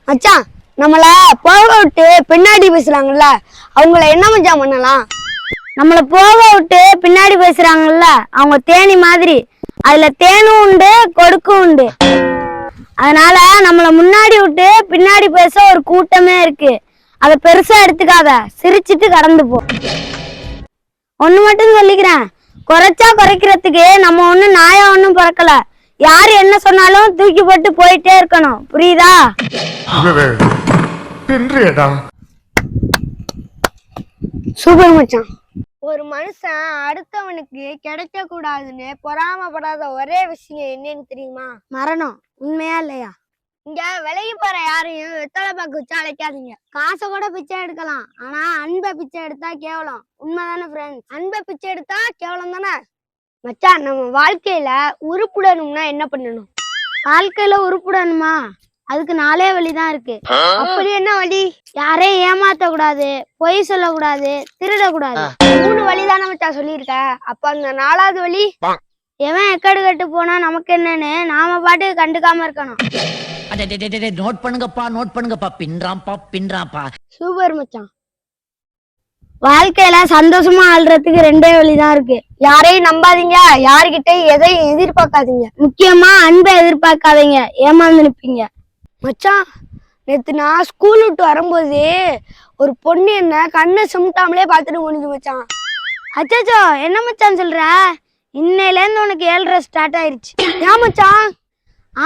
மச்சான், நம்மள போக விட்டு பின்னாடி பேசுறாங்கல்ல, அவங்கள என்ன மச்சான் பண்ணலாம்? நம்மள போக விட்டு பின்னாடி பேசுறாங்கல்ல, அவங்க தேனி மாதிரி. அதுல தேனும் உண்டு, கொடுக்கும் உண்டு. அதனால நம்மள முன்னாடி விட்டு பின்னாடி பேச ஒரு கூட்டமே இருக்கு. அதை பெருசா எடுத்துக்காத, சிரிச்சிட்டு கடந்து போ. ஒண்ணு மட்டும் சொல்லிக்கிறேன், குறைச்சா குறைக்கிறதுக்கு நம்ம ஒண்ணும் நாயா ஒண்ணும் பிறக்கல. யாரு என்ன சொன்னாலும் தூக்கி போட்டு போயிட்டே இருக்கணும், புரியுதா? சூப்பர் மச்சான். ஒரு மனுஷன் அடுத்தவனுக்கு கிடைக்க கூடாதுன்னு பொறாமப்படாத ஒரே விஷயம் என்னன்னு தெரியுமா? மரணம். உண்மையா இல்லையா? இங்க விலகி போற யாரையும் வெத்தலை பாக்கு வச்சு அழைக்காதீங்க. காசை கூட பிச்சை எடுக்கலாம், ஆனா அன்பை பிச்சை எடுத்தா கேவலம். உண்மைதானே ஃப்ரெண்ட்ஸ்? அன்பை பிச்சை எடுத்தா கேவலம் தானே மச்சான். நம்ம வாழ்க்கையில உருப்புடணும்னா என்ன பண்ணணும்? வாழ்க்கையில உருப்படணுமா? அதுக்கு 4 வழிதான் இருக்கு. அப்படி என்ன வழி? யாரையும் ஏமாத்த கூடாது, பொய் சொல்லக்கூடாது, திருடக்கூடாது. 3 வழிதானே மச்சான் சொல்லியிருக்க. அப்ப அந்த 4வது வழி? எவன் எக்கடு கட்டு போனா நமக்கு என்னன்னு நாம பாட்டுக்கு கண்டுக்காம இருக்கணும். நோட் பண்ணுங்கப்பா பின்றாம்பா. சூப்பர் மச்சான். வாழ்க்கையில சந்தோஷமா ஆள்றதுக்கு 2 வழிதான் இருக்கு. யாரையும் நம்பாதீங்க, யாருகிட்ட எதையும் எதிர்பார்க்காதீங்க. முக்கியமா அன்பை எதிர்பார்க்காதீங்க, ஏமாந்து நிப்பீங்க. மச்சான், நேத்து நான் ஸ்கூல் விட்டு வரும்போது ஒரு பொண்ணு என்ன கண்ணை சும்ட்டாமலே பார்த்துட்டு முடிஞ்சு மச்சான். அச்சோ, என்ன மச்சான் சொல்ற? இன்னையில இருந்து உனக்கு 7:30 ஸ்டார்ட் ஆயிருச்சு. ஏன் மச்சான்?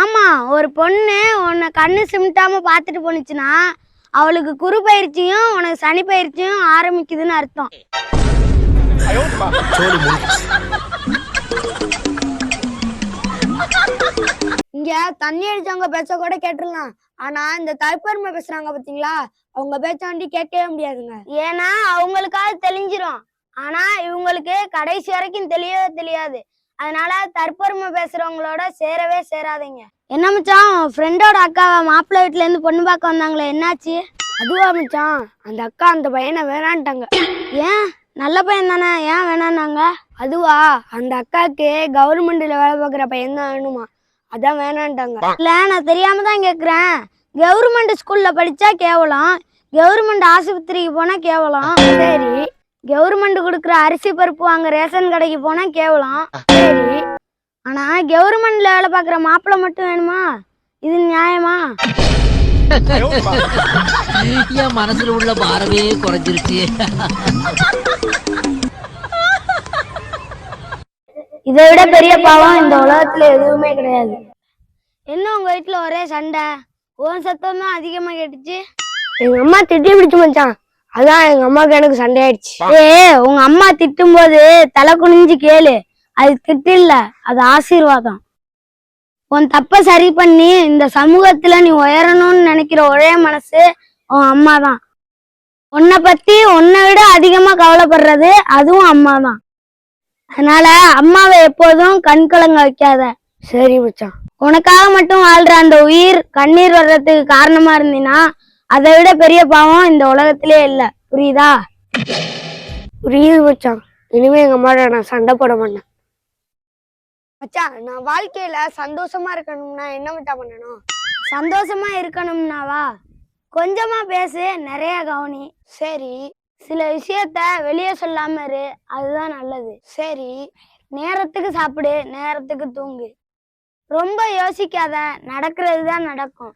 ஆமா, ஒரு பொண்ணு உன்னை கண்ணு சிமிட்டாம பாத்துட்டு போனுச்சுன்னா அவளுக்கு குரு பயிற்சியும் உனக்கு சனி பயிற்சியும் ஆரம்பிக்குதுன்னு அர்த்தம். இங்க தண்ணி அடிச்சவங்க பேச்ச கூட கேட்டுடலாம், ஆனா இந்த தற்பெருமை பேசுறாங்க பாத்தீங்களா, அவங்க பேச்சாண்டி கேட்கவே முடியாதுங்க. ஏன்னா அவங்களுக்காவது தெளிஞ்சிரும், ஆனா இவங்களுக்கு கடைசி வரைக்கும் தெரியவே தெரியாது. அதனால தற்பெருமை பேசுறவங்களோட சேரவே சேராதீங்க. என்ன மச்சான், ஃப்ரெண்டோட அக்காவை மாப்பிள்ளை வீட்டுல இருந்து பொண்ணு பார்க்க வந்தாங்களே, என்னாச்சு? அதுவா மச்சான், அந்த அக்கா அந்த பையனை வேணான்ட்டாங்க. ஏன்? நல்ல பையன் தானே, ஏன் வேணான்னாங்க? அதுவா, அந்த அக்காவுக்கு கவர்மெண்ட்ல வேலை பார்க்குற பையன் தான் வேணுமா, அதான் வேணான்ட்டாங்க. இல்ல, நான் தெரியாம தான் கேக்குறேன். கவர்மெண்ட் ஸ்கூல்ல படிச்சா கேவலம், கவர்மெண்ட் ஆஸ்பத்திரிக்கு போனா கேவலம். சரி, கவர்மெண்ட் கொடுக்குற அரிசி பருப்பு வாங்க ரேஷன் கடைக்கு போனா கேவலம். சரி, ஆனா கவர்மெண்ட்ல வேலை பார்க்குற மாப்பிள்ளை மட்டும் வேணுமா? இது நியாயமா? என் மனசுல உள்ள பாரமே குறைஞ்சிருச்சு. இதை விட பெரிய பாவம் இந்த உலகத்துல எதுவுமே கிடையாது. என்ன உங்க வீட்டுல ஒரே சண்டை? உன் சத்தம் தான் அதிகமா கேட்டுச்சு. எங்க அம்மா திட்டி பிடிச்சு மச்சான், அதான் எங்க அம்மாவுக்கு எனக்கு சண்டை ஆயிடுச்சு. உங்க அம்மா திட்டும் போது தலை குனிஞ்சு கேளு, அது திட்டு இல்ல, அது ஆசீர்வாதம். உன் தப்ப சரி பண்ணி இந்த சமூகத்துல நீ உயரணும்னு நினைக்கிற ஒரே மனசு உன் அம்மா தான். உன்னை பத்தி உன்னை விட அதிகமா கவலைப்படுறது அதுவும் அம்மா தான். அதனால அம்மாவை எப்போதும் கண் கலங்க வைக்காத. சரி மச்சான். உனக்காக மட்டும் வாழ்ற அந்த உயிர் கண்ணீர் வர்றதுக்கு காரணமா இருந்தீன்னா அதை விட பெரிய பாவம் இந்த உலகத்திலே இல்ல, புரியுதா? புரியுது மச்சான். இனிமே எங்க அம்மாவோட நான் சண்டை போட மாட்டேன் மச்சான். நான் வாழ்க்கையில சந்தோஷமா இருக்கணும்னா என்ன மச்சான் பண்ணணும்? சந்தோஷமா இருக்கணும்னாவா, கொஞ்சமா பேசு, நிறைய கவனி. சரி. சில விஷயத்த வெளியே சொல்லாம இரு, அதுதான் நல்லது. சரி. நேரத்துக்கு சாப்பிடு, நேரத்துக்கு தூங்கு. ரொம்ப யோசிக்காத, நடக்கிறது தான் நடக்கும்.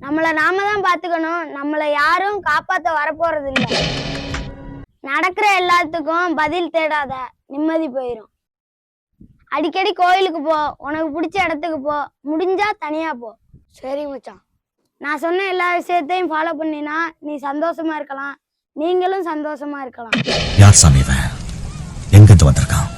நம்மள நாம தான் பாத்துக்கணும், நம்மள யாரும் காப்பாத்த வரப்போறது இல்ல. நடக்கிற எல்லாத்துக்கும் பதில் தேடாத, நிம்மதி போயிரும். அடிக்கடி கோயிலுக்கு போ, உனக்கு பிடிச்ச இடத்துக்கு போ, முடிஞ்சா தனியா போ. சரி மச்சான். நான் சொன்ன எல்லா விஷயத்தையும் ஃபாலோ பண்ணினா நீ சந்தோஷமா இருக்கலாம், நீங்களும் சந்தோஷமா இருக்கலாம். யார் சாமி இவன்? எங்கிருந்து வந்திருக்கான்?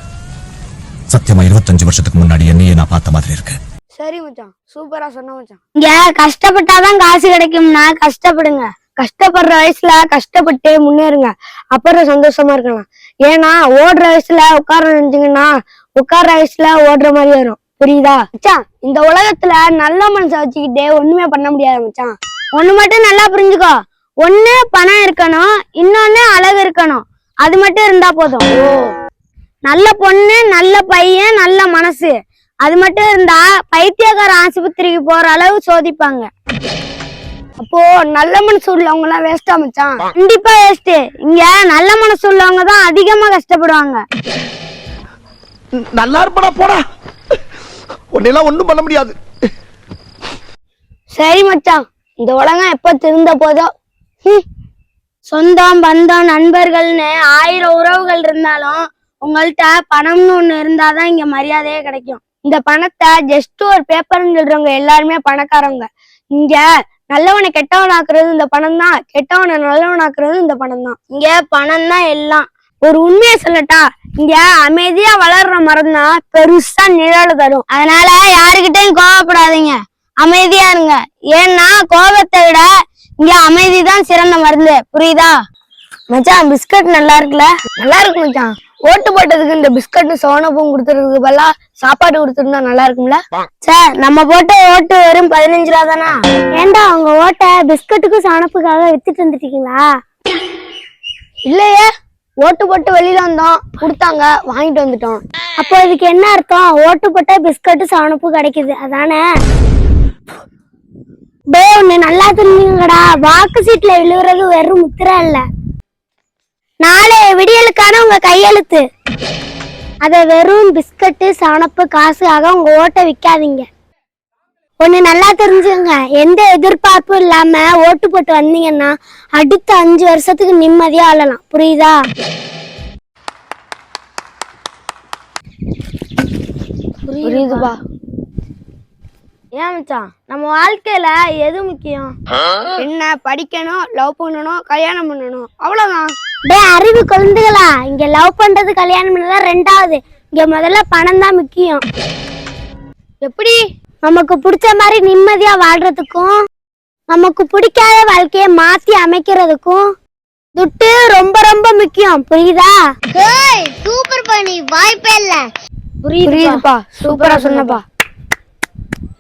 சத்தியமா 25 வருஷத்துக்கு முன்னாடி என்னையே நான் பார்த்த மாதிரி இருக்கு. சரி மச்சான், சூப்பரா சொன்ன மச்சான். இங்க கஷ்டப்பட்டாதான் காசு கிடைக்கும்னா கஷ்டப்படுங்க. கஷ்டப்படுற வயசுல கஷ்டப்பட்டு முன்னேறுங்க, அப்புறம் சந்தோஷமா இருக்கலாம். ஏன்னா ஓடுற வயசுல உட்கார நினைச்சீங்கன்னா உட்கார்ற வயசுல ஓடுற மாதிரி வரும், புரியுதா மச்சான்? இந்த உலகத்துல நல்ல மனசை வச்சுக்கிட்டே ஒண்ணுமே பண்ண முடியாது மச்சான். ஒண்ணு மட்டும் நல்லா புரிஞ்சுக்கோ, ஒண்ணு பணம் இருக்கணும், இன்னொன்னு அழகு இருக்கணும். அது மட்டும் இருந்தா போதும். நல்ல பொண்ணு, நல்ல பையன், நல்ல மனசு, அது மட்டும் இருந்தா பைத்தியக்கார ஆஸ்பத்திரிக்கு போற அளவு சோதிப்பாங்க. அப்போ நல்ல மனசு உள்ளவங்க எல்லாம் வேஸ்டா மச்சான்? கண்டிப்பா வேஸ்ட். இங்க நல்ல மனசு உள்ளவங்க தான் அதிகமா கஷ்டப்படுவாங்க. நல்லா இருப்படா போடா, உன்னெல்லாம் ஒண்ணும் பண்ண முடியாது. சரி மச்சான், இந்த உலகம் எப்ப திருந்த போதோ. சொந்தம் பந்தம் நண்பர்கள்னு 1000 உறவுகள் இருந்தாலும் உங்கள்கிட்ட பணம்னு ஒண்ணு இருந்தாதான் இங்க மரியாதையே கிடைக்கும். இந்த பணத்தை ஜஸ்ட் ஒரு பேப்பர்னு சொல்றவங்க எல்லாருமே பணக்காரங்க. இங்க நல்லவனை கெட்டவன் ஆக்குறது இந்த பணம் தான், கெட்டவனை நல்லவன் ஆக்குறது இந்த பணம் தான். இங்க பணம் தான் எல்லாம். ஒரு உண்மையை சொல்லட்டா, இங்க அமைதியா வளர்ற மரம் தான் பெருசா நிழல் தரும். அதனால யாருக்கிட்டையும் கோவப்படாதீங்க, அமைதியா இருங்க. ஏன்னா கோபத்தை விட இங்க அமைதி தான் சிறந்த மருந்து, புரியுதா? மச்சான் பிஸ்கட் நல்லா இருக்குல்ல? நல்லா இருக்கு மச்சான். ஓட்டு போட்டதுக்கு இந்த பிஸ்கட் சோனப்பும் கொடுத்துறதுக்கு பதிலா சாப்பாடு கொடுத்துருந்தா நல்லா இருக்கும்ல? சார், நம்ம போட்ட ஓட்டு வெறும் 15 ரூபா தானா? ஏண்டா உங்க ஓட்டை பிஸ்கட்டுக்கும் சோனப்புக்காக வித்துட்டு வந்துட்டீங்களா? இல்லையே, ஓட்டு போட்டு வெளியில வந்தோம், கொடுத்தாங்க, வாங்கிட்டு வந்துட்டோம். அப்போ இதுக்கு என்ன அர்த்தம்? ஓட்டு போட்டா பிஸ்கட்டு சோனப்பு கிடைக்குது அதானே? ஒண்ணு நல்லா தெரிஞ்சுங்கடா, வாக்கு சீட்ல விழுவுறது வெறும் முத்திரை இல்ல, நாளை விடியலுக்கான உங்க கையெழுத்து. அத வெறும் பிஸ்கட்டு சோனப்பு காசுக்காக உங்க ஓட்டை விக்காதீங்க. ஒண்ணு நல்லா தெரிஞ்சுங்க, எந்த எதிர்பார்ப்பும் இல்லாம ஓட்டு போட்டு வந்தீங்கன்னா அடுத்த 5 வருஷத்துக்கு நிம்மதியா ஆளலாம், புரியுதா? புரியுதுப்பா. ஏன் மச்சான், நம்ம வாழ்க்கையில எது முக்கியம்? என்ன படிக்கணும், லவ் பண்ணணும், கல்யாணம் பண்ணணும், அவ்வளவுதான். அறிவு குழந்தைகளா, இங்க லவ் பண்றது கல்யாணம் பண்ணலாம் ரெண்டாவது. இங்க முதல்ல பணம் தான் முக்கியம். எப்படி? நமக்கு பிடிச்ச மாதிரி நிம்மதியா வாழ்றதுக்கும் நமக்கு பிடிக்காத வாழ்க்கைய மாத்தி அமைக்கிறதுக்கும் துட்டு ரொம்ப ரொம்ப முக்கியம், புரியுதா? சூப்பர் பண்ணி வாய்ப்பே இல்ல. புரியுதுப்பா, சூப்பரா சொன்னப்பா.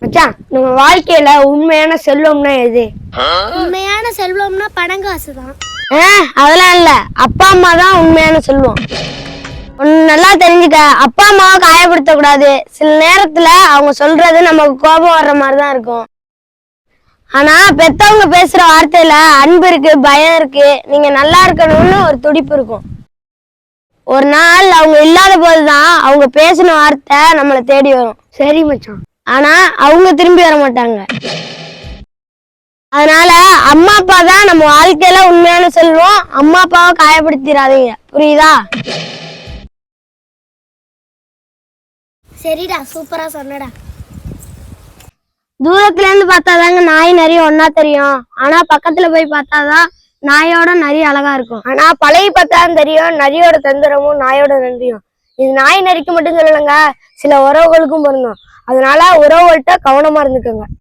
மச்சான், நம்ம வாழ்க்கையில உண்மையான செல்வம்னா எது? உண்மையான செல்வம்னா பணம் காசு தான். அதெல்லாம் இல்ல, அப்பா அம்மா தான் உண்மையான செல்வம். ஒன்னு நல்லா தெரிஞ்சுக்க, அப்பா அம்மாவை காயப்படுத்த கூடாது. சில நேரத்துல அவங்க சொல்றது நமக்கு கோபம் வர்ற மாதிரிதான் இருக்கும். ஆனா பெத்தவங்க பேசுற வார்த்தையில அன்பு இருக்கு, பயம் இருக்கு, நீங்க நல்லா இருக்கணும்னு ஒரு துடிப்பு இருக்கும். ஒரு நாள் அவங்க இல்லாத போதுதான் அவங்க பேசின வார்த்தை நம்மளை தேடி வரும். சரி மச்சான். ஆனா அவங்க திரும்பி வர மாட்டாங்க. அதனால அம்மா அப்பா தான் நம்ம வாழ்க்கையில உண்மையான செல்வம். அம்மா அப்பாவை காயப்படுத்திடாதீங்க, புரியுதா? சரிடா, சூப்பரா சொன்னடா. தூரத்துல இருந்து பார்த்தாதாங்க நாய் நிறைய ஒன்னா தெரியும், ஆனா பக்கத்துல போய் பார்த்தாதான் நாயோட நிறைய அழகா இருக்கும். ஆனா பழகி பார்த்தாதான் தெரியும் நரியோட தந்திரமும் நாயோட நன்றியும். இது நாய் நரிக்கு மட்டும் சொல்லலைங்க, சில உறவுகளுக்கும் பொருந்தும். அதனால உறவுகள்கிட்ட கவனமா இருந்துக்கோங்க.